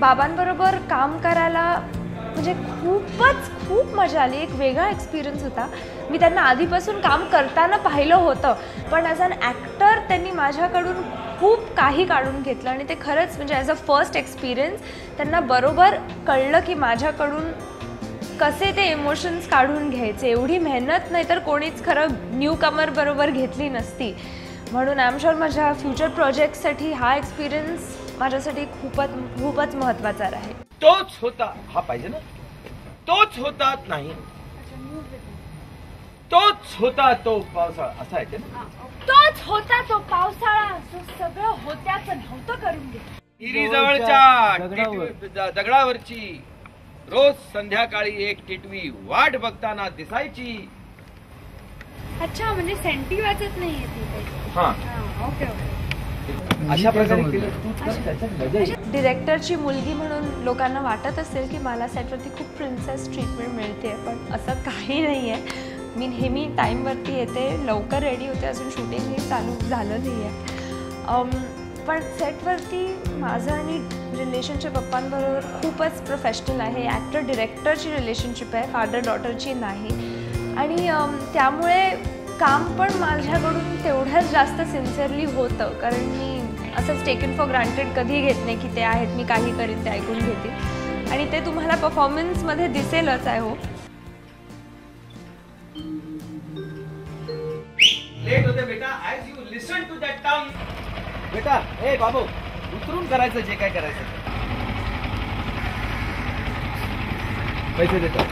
बाबांबरोबर काम करायला म्हणजे खूप मजा आली. एक वेगळा एक्सपिरियन्स होता. मी त्यांना आधीपासून काम करताना पाहिलं होतं, पण ॲज अन ॲक्टर त्यांनी माझ्याकडून खूप काही काढून घेतलं आणि ते खरंच म्हणजे ॲज अ फर्स्ट एक्सपिरियन्स त्यांना बरोबर कळलं की माझ्याकडून कसे ते इमोशन्स काढून घ्यायचे. एवढी मेहनत नाही तर कोणीच खरं न्यू कमर बरोबर घेतली नसती. म्हणून आय एम शुअर माझ्या फ्युचर प्रोजेक्टसाठी हा एक्सपिरियन्स माझ्यासाठी खूपच महत्त्वाचा राहील. तोच होता हा पाहिजे ना, तोच होता नाही, तोच होता तो पावसाळा असा आहे ना. तोच होता तो पावसाळा जो सगळं होत्याचं नव्हतं करून घेतलं. हिरीजवळच्या दगडावरची रोज संध्याकाळी एक टिटवी वाट बघताना दिसायची. अच्छा, म्हणजे सेंटी वाचत नाहीये ती. हा, ओके ओके. अशा प्रकारे केलं. डिरेक्टरची मुलगी म्हणून लोकांना वाटत असेल की मला सेटवरती खूप प्रिन्सेस ट्रीटमेंट मिळते, पण असं काही नाही आहे. मी नेहमी टाईमवरती येते, लवकर रेडी होते. अजून शूटिंगही चालू झालं नाही आहे, पण सेटवरती माझं आणि रिलेशनशिप पप्पांबरोबर खूपच प्रोफेशनल आहे. ॲक्टर डिरेक्टरची रिलेशनशिप आहे, फादर डॉटरची नाही. आणि त्यामुळे काम पण माझ्याकडून तेवढंच जास्त सिन्सिअरली होतं, कारण मी असंच टेकन फॉर ग्रांटेड कधी घेत नाही की ते आहेत, मी काही करीन ते ऐकून घेते. आणि ते तुम्हाला परफॉर्मन्समध्ये दिसेलच आहे. हो, लेट होते बेटा. As you listen to that tongue. बेटा, ए बाबू, उतरून करायचं जे काय करायचं. पैसे देतो.